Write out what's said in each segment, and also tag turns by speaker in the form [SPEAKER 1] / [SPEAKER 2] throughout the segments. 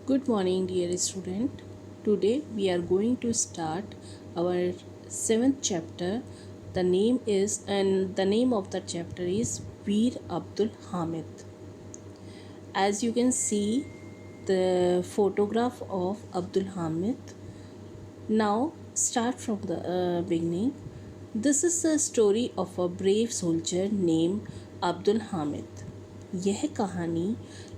[SPEAKER 1] Good morning, dear student. Today we are going to start our seventh chapter. The name of the chapter is Veer Abdul Hamid. As you can see, the photograph of Abdul Hamid. Now start from the beginning. This is the story of a brave soldier named Abdul Hamid. यह कहानी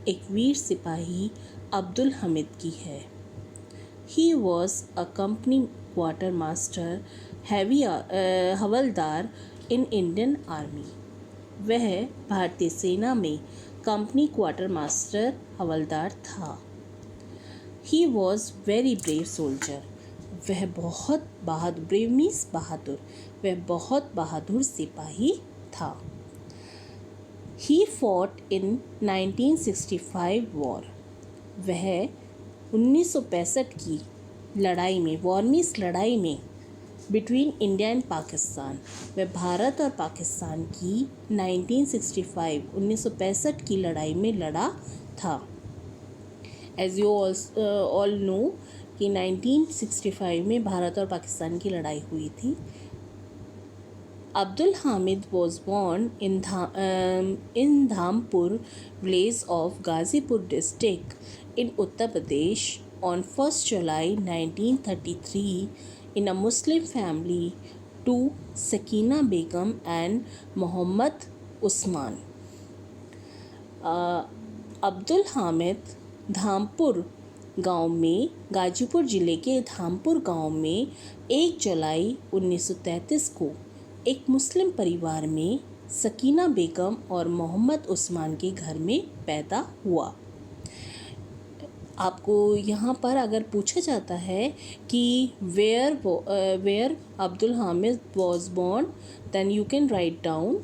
[SPEAKER 1] एक वीर सिपाही अब्दुल हमीद की है. He was a company quartermaster havildar in Indian Army. वह भारतीय सेना में कंपनी क्वार्टर मास्टर हवलदार था. He was very brave soldier. वह बहुत बहादुर, ब्रेव मीन्स बहादुर, वह बहुत बहादुर सिपाही था. He fought in 1965 war. वह 1965 की लड़ाई में, वॉर मीन्स लड़ाई में, बिटवीन इंडिया एंड पाकिस्तान, वह भारत और पाकिस्तान की 1965 की लड़ाई में लड़ा था. एज यू ऑल नो कि 1965 में भारत और पाकिस्तान की लड़ाई हुई थी. Abdul Hamid was born in Dhampur village of Ghazipur district in Uttar Pradesh on 1st July 1933 in a Muslim family to Sakina Begum and Muhammad Usman. Abdul Hamid Dhampur गांव में, गाजीपुर ज़िले के धामपुर गांव में 1 जुलाई 1933 को एक मुस्लिम परिवार में सकीना बेगम और मोहम्मद उस्मान के घर में पैदा हुआ. आपको यहाँ पर अगर पूछा जाता है कि where Abdul Hamid was born, then you can write down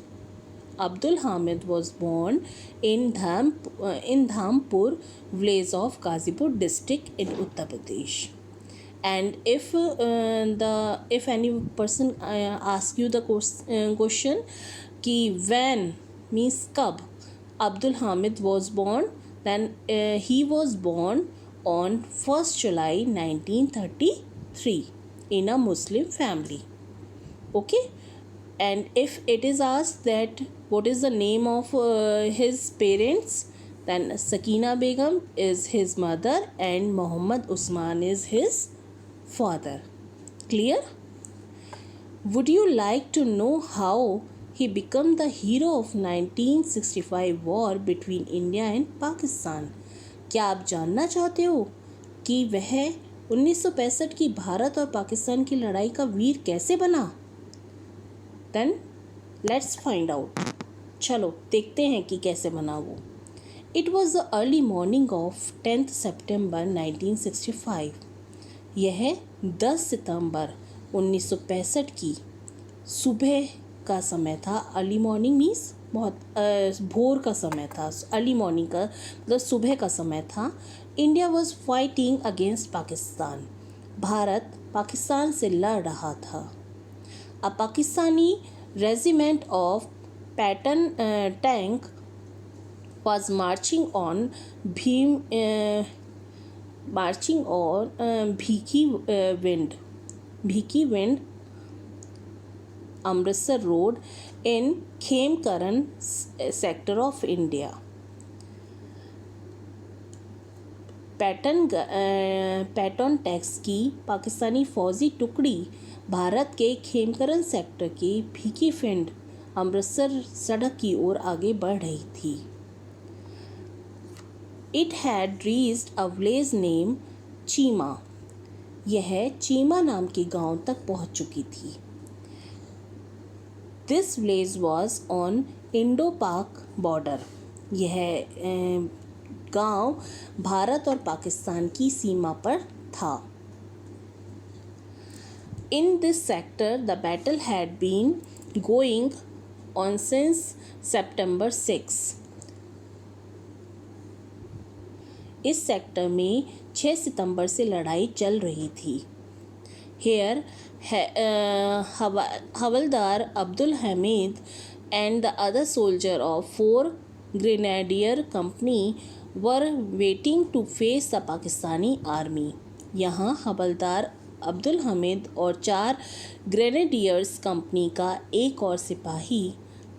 [SPEAKER 1] Abdul Hamid was born in Dhampur village of Ghazipur district in Uttar Pradesh. And if any person ask you the question कि when means कब Abdul Hamid was born, then he was born on 1st July 1933 in a Muslim family. Okay. And if it is asked that what is the name of his parents, then Sakina Begum is his mother and Muhammad Usman is his father. Clear? Would you like to know how he became the hero of 1965 war between India and Pakistan? क्या आप जानना चाहते हो कि वह 1965 की भारत और पाकिस्तान की लड़ाई का वीर कैसे बना? Then let's find out. चलो देखते हैं कि कैसे बना वो. It was the early morning of 10th September 1965. यह 10 सितंबर 1965 की सुबह का समय था. अर्ली मॉर्निंग मीन्स बहुत भोर का समय था. अर्ली मॉर्निंग का मतलब सुबह का समय था. India was fighting against Pakistan. Bharat Pakistan से लड़ रहा था. A Pakistani regiment of Patton tank was marching on Bhiki Wind Amritsar Road in Khemkaran sector of India. Patton tanks की पाकिस्तानी फौजी टुकड़ी भारत के खेमकरन सेक्टर के भीकी फिंड अमृतसर सड़क की ओर आगे बढ़ रही थी. It had reached a village name Cheema. यह चीमा नाम के गांव तक पहुंच चुकी थी. This village was on Indo पाक बॉर्डर. यह गांव भारत और पाकिस्तान की सीमा पर था. In this sector, the battle had been going on since September 6. इस सेक्टर में 6 सितंबर से लड़ाई चल रही थी. Here, Havildar Abdul Hamid and the other soldier of 4 Grenadier Company were waiting to face the Pakistani army. यहाँ हवलदार अब्दुल हमीद और 4 ग्रेनेडियर्स कंपनी का एक और सिपाही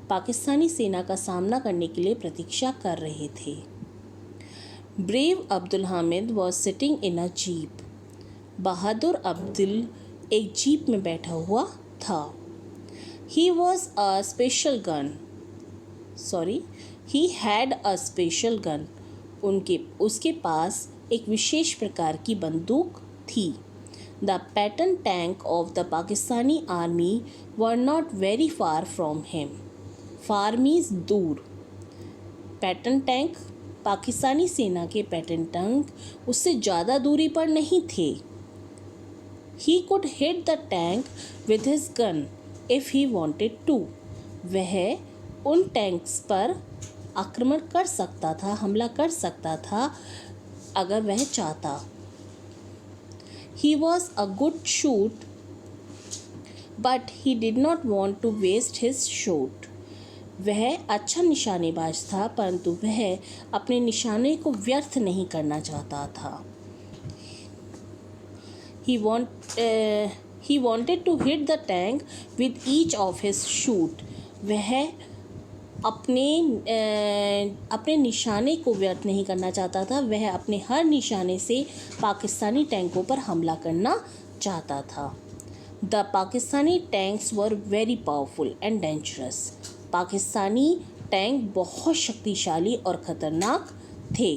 [SPEAKER 1] पाकिस्तानी सेना का सामना करने के लिए प्रतीक्षा कर रहे थे। Brave Abdul Hamid was sitting in a jeep. बहादुर अब्दुल एक जीप में बैठा हुआ था। He had a special gun. उसके पास एक विशेष प्रकार की बंदूक थी। The Patton tank of the Pakistani army were not very far from him. Far means दूर। पैटर्न टैंक पाकिस्तानी सेना के पैटर्न टैंक उससे ज़्यादा दूरी पर नहीं थे। He could hit the tank with his gun if he wanted to. वह उन टैंक्स पर आक्रमण कर सकता था, हमला कर सकता था अगर वह चाहता। He was a good shot, but he did not want to waste his shot. वह अच्छा निशानेबाज था, परंतु वह अपने निशाने को व्यर्थ नहीं करना चाहता था। He wanted to hit the tank with each of his shoot. वह अपने निशाने को व्यर्थ नहीं करना चाहता था। वह अपने हर निशाने से पाकिस्तानी टैंकों पर हमला करना चाहता था। The Pakistani tanks were very powerful and dangerous. Pakistani tank बहुत शक्तिशाली और ख़तरनाक थे।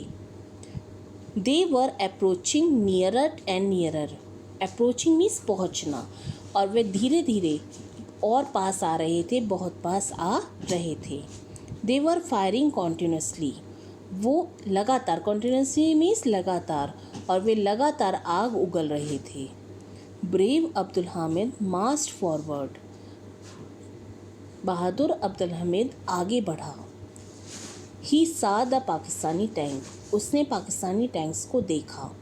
[SPEAKER 1] They were approaching nearer and nearer. Approaching means पहुँचना, और वे धीरे धीरे और पास आ रहे थे, बहुत पास आ रहे थे। They were firing continuously. वो लगातार, continuously means लगातार, और वे लगातार आग उगल रहे थे। Brave Abdul Hamid marched forward. बहादुर अब्दुल हमीद आगे बढ़ा। He saw the Pakistani tank. उसने पाकिस्तानी टैंक्स को देखा।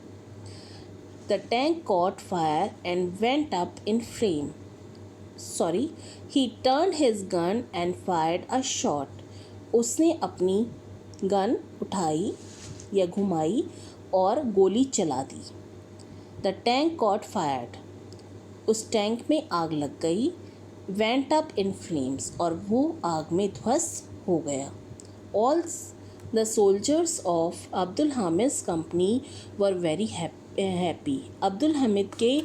[SPEAKER 1] The tank caught fire and went up in flame. He turned his gun and fired a shot. उसने अपनी गन उठाई या घुमाई और गोली चला दी। The tank caught fired. उस टैंक में आग लग गई। Went up in flames. और वो आग में ध्वस्त हो गया। All the soldiers of Abdul Hamid company were very happy. Abdul Hamid के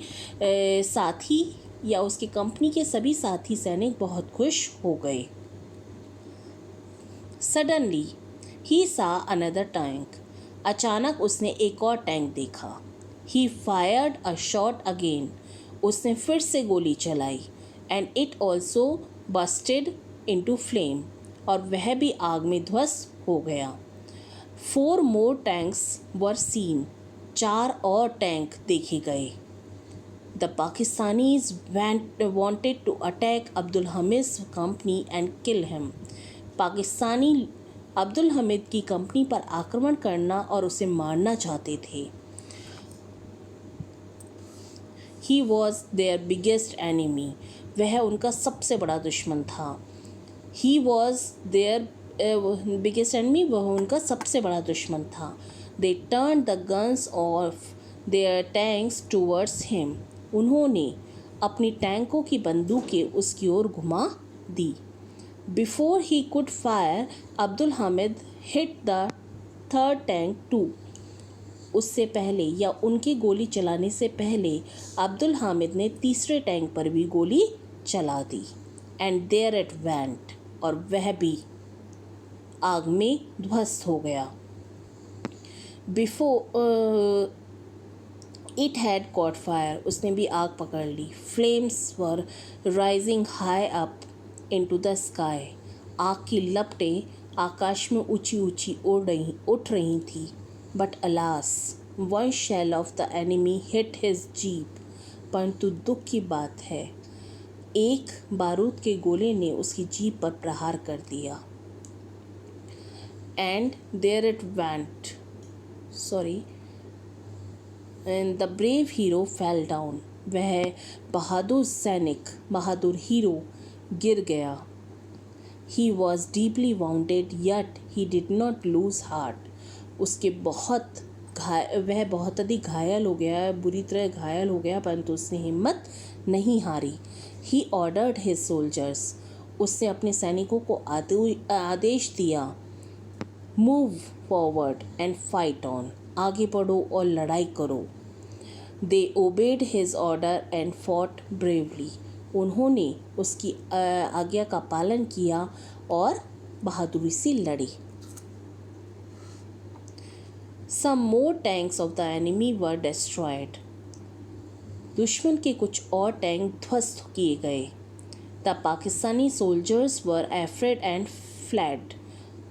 [SPEAKER 1] साथी या उसकी कंपनी के सभी साथी सैनिक बहुत खुश हो गए। Suddenly he saw another tank. अचानक उसने एक और टैंक देखा। He fired a shot again. उसने फिर से गोली चलाई। And it also busted into flame. और वह भी आग में ध्वस्त हो गया। 4 more tanks were seen. 4 और टैंक देखे गए। The Pakistanis wanted to attack Abdul Hamid company and kill him. Pakistani Abdul Hamid की कंपनी पर आक्रमण करना और उसे मारना चाहते थे। He was their biggest enemy. वह उनका सबसे बड़ा दुश्मन था। He was their biggest enemy. वह उनका सबसे बड़ा दुश्मन था। They turned the guns of their tanks towards him. उन्होंने अपनी टैंकों की बंदूकें उसकी ओर घुमा दी। Before he could fire, Abdul Hamid hit the third tank too. उससे पहले या उनकी गोली चलाने से पहले अब्दुल हामिद ने तीसरे टैंक पर भी गोली चला दी। And there it went. और वह भी आग में ध्वस्त हो गया। Before it had caught fire. उसने भी आग पकड़ ली। Flames were rising high up into the sky. आग की लपटें आकाश में ऊंची ऊंची उठ रही थी। But alas, one shell of the enemy hit his jeep. परंतु दुख की बात है, एक बारूद के गोले ने उसकी जीप पर प्रहार कर दिया। And there it went. And the brave hero fell down. वह बहादुर सैनिक, बहादुर हीरो गिर गया। He was deeply wounded, yet he did not lose heart. उसके वह बहुत अधिक घायल हो गया, बुरी तरह घायल हो गया, परंतु उसने हिम्मत नहीं हारी। ही ऑर्डर्ड हिज सोल्जर्स, उसने अपने सैनिकों को आदेश दिया, move forward and fight on, आगे बढ़ो और लड़ाई करो। They obeyed his order and fought bravely, उन्होंने उसकी आज्ञा का पालन किया और बहादुरी से लड़े। Some more tanks of the enemy were destroyed. दुश्मन के कुछ और टैंक ध्वस्त किए गए। The Pakistani soldiers were afraid and fled.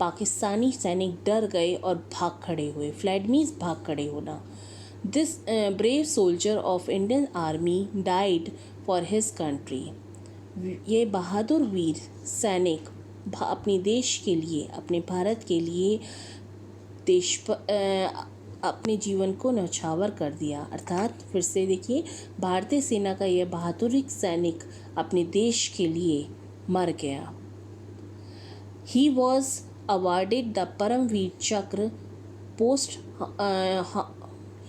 [SPEAKER 1] Pakistani सैनिक डर गए और भाग खड़े हुए। Fled means भाग खड़े होना। This brave soldier of Indian army died for his country. ये बहादुर वीर सैनिक अपने देश के लिए, अपने भारत के लिए अपने जीवन को न्यौछावर कर दिया। अर्थात फिर से देखिए, भारतीय सेना का यह बहादुर सैनिक अपने देश के लिए मर गया। He was awarded the Param Vir Chakra post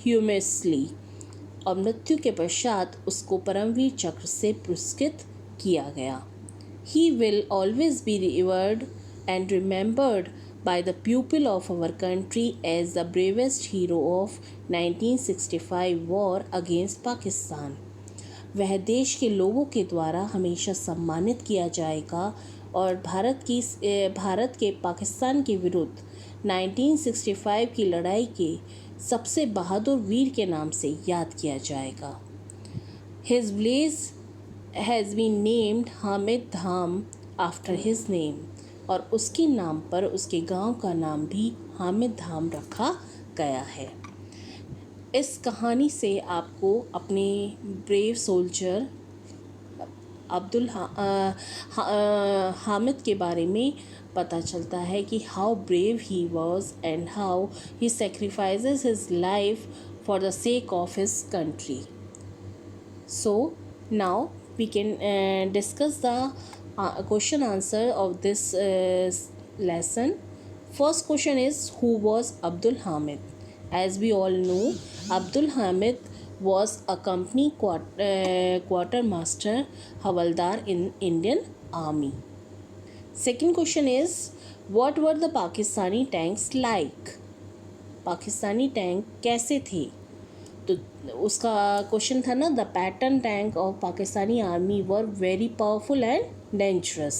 [SPEAKER 1] ह्यूमसली, और मृत्यु के पश्चात उसको परमवीर चक्र से पुरस्कृत किया गया। He will always be revered and remembered by the people of our country as the bravest hero of 1965 war against Pakistan. वह देश के लोगों के द्वारा हमेशा सम्मानित किया जाएगा और भारत के पाकिस्तान के विरुद्ध 1965 की लड़ाई के सबसे बहादुर वीर के नाम से याद किया जाएगा। His village has been named Hamid Dham after his name, और उसके नाम पर उसके गांव का नाम भी हामिद धाम रखा गया है। इस कहानी से आपको अपने ब्रेव सोल्जर हामिद के बारे में पता चलता है कि how brave he was and how he sacrifices his life for the sake of his country. So now we can discuss the question answer of this lesson. First question is, who was Abdul Hamid? As we all know, Abdul Hamid was a company quartermaster Havaldar in Indian Army. Second question is, what were the Pakistani tanks like? Pakistani tank कैसे थे? तो उसका question था ना, the Patton tank of Pakistani army were very powerful and dangerous.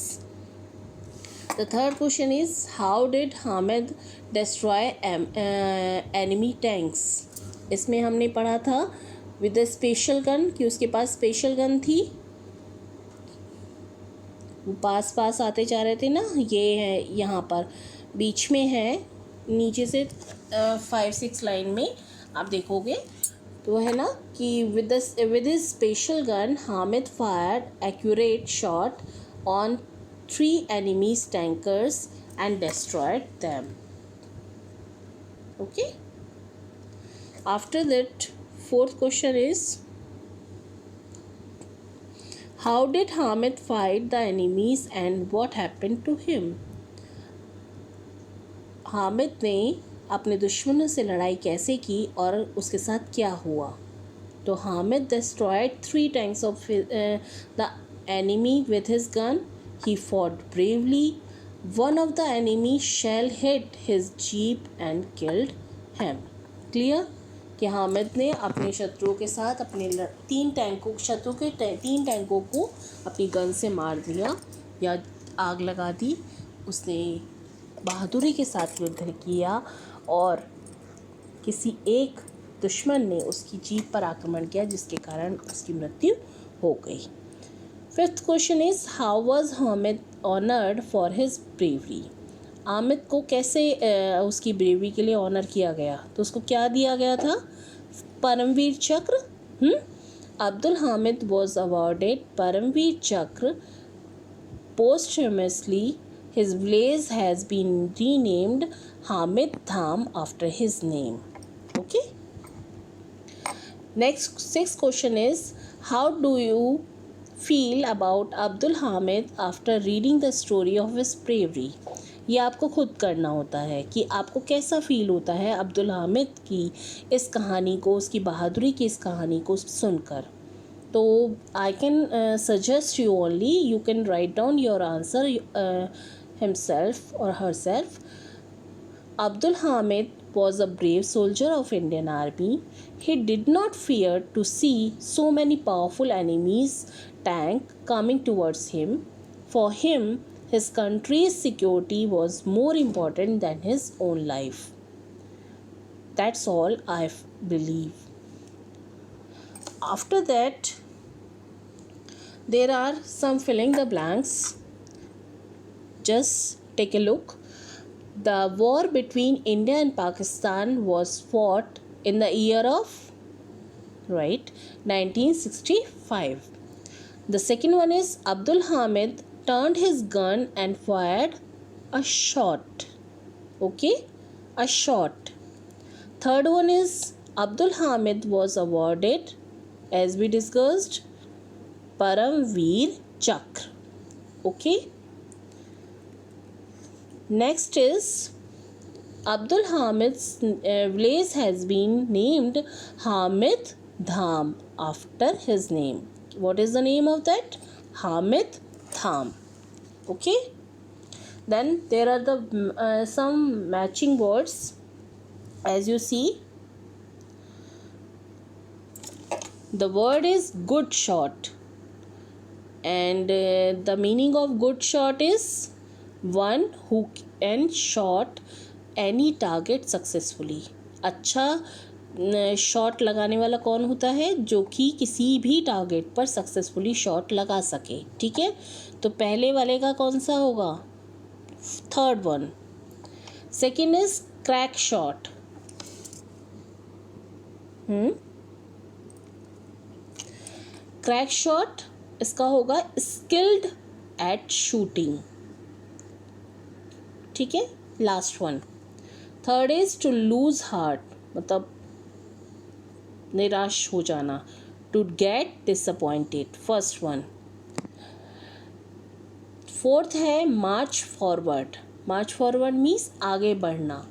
[SPEAKER 1] The third question is, how did Hamid destroy enemy tanks? इसमें हमने पढ़ा था with a special gun, कि उसके पास स्पेशल गन थी, वो पास आते जा रहे थे ना। ये है यहाँ पर बीच में है, नीचे से 5-6 लाइन में आप देखोगे तो है ना कि with his special gun Hamid fired accurate shot on 3 enemies tankers and destroyed them. Okay. After that, fourth question is, how did Hamid fight the enemies and what happened to him? Hamid ने अपने दुश्मनों से लड़ाई कैसे की और उसके साथ क्या हुआ? तो Hamid destroyed 3 tanks of the enemy with his gun. He fought bravely. One of the enemy shell hit his jeep and killed him. Clear? कि हामिद ने अपने शत्रुओं के साथ अपने 3 टैंकों को अपनी गन से मार दिया या आग लगा दी। उसने बहादुरी के साथ युद्ध किया और किसी एक दुश्मन ने उसकी जीप पर आक्रमण किया, जिसके कारण उसकी मृत्यु हो गई। Fifth question is, how was Hamid honoured for his bravery? Hamid को कैसे उसकी ब्रेवरी के लिए ऑनर किया गया? तो उसको क्या दिया गया था? परमवीर चक्र। अब्दुल हामिद वॉज अवॉर्डेड परमवीर चक्र posthumously. His village has been renamed Hamid Dham after his name. Okay. Next, sixth question is, how do you feel about Abdul Hamid after reading the story of his bravery? ये आपको खुद करना होता है कि आपको कैसा फील होता है अब्दुल हामिद की इस कहानी को, उसकी बहादुरी की इस कहानी को सुनकर. तो I can suggest you only, you can write down your answer himself or herself. Abdul Hamid was a brave soldier of Indian Army. He did not fear to see so many powerful enemies tank coming towards him. For him, his country's security was more important than his own life. That's all I believe. After that, there are some filling the blanks. Just take a look. The war between India and Pakistan was fought in the year of, right, 1965. The second one is Abdul Hamid turned his gun and fired a shot. Okay, a shot. Third one is Abdul Hamid was awarded, as we discussed, Param Veer Chakra. Okay. Next is Abdul Hamid's village has been named Hamid Dham after his name. What is the name of that? Hamid Dham. Okay. Then there are the some matching words. As you see, the word is good shot, and the meaning of good shot is one who can shot any target successfully. अच्छा shot लगाने वाला कौन होता है? जो कि किसी भी टारगेट पर सक्सेसफुली शॉट लगा सके. ठीक है, तो पहले वाले का कौन सा होगा? Third one. Second is crack shot. Crack shot इसका होगा स्किल्ड एट शूटिंग. ठीक है, last one. Third is to lose heart, मतलब निराश हो जाना. To get disappointed, first one. Fourth है march forward. March forward means आगे बढ़ना.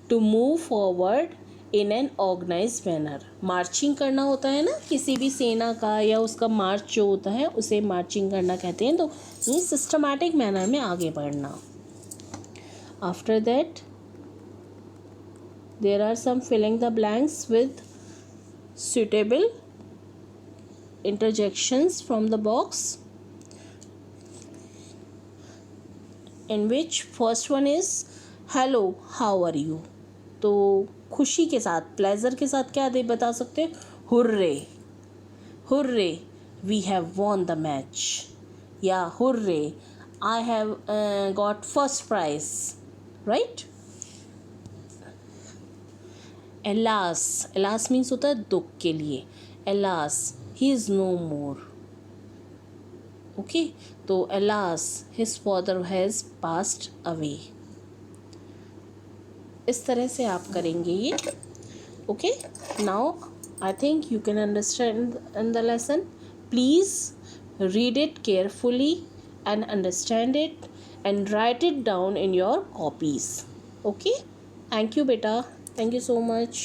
[SPEAKER 1] To move forward in an organize manner. Marching करना होता है ना किसी भी सेना का, या उसका मार्च जो होता है उसे मार्चिंग करना कहते हैं. तो ये सिस्टमैटिक मैनर में आगे बढ़ना. After that, there are some filling the blanks with suitable interjections from the box, in which first one is hello, how are you. तो खुशी के साथ, प्लेजर के साथ क्या दे बता सकते हैं? Hurray, hurray, we have won the match. या hurray, I have got first prize. Right? Alas, alas means होता है दुख के लिए. Alas, he is no more. Okay, तो alas, his father has passed away. इस तरह से आप करेंगे ये. Okay, now I think you can understand the lesson. Please read it carefully and understand it and write it down in your copies. Okay, thank you beta, thank you so much.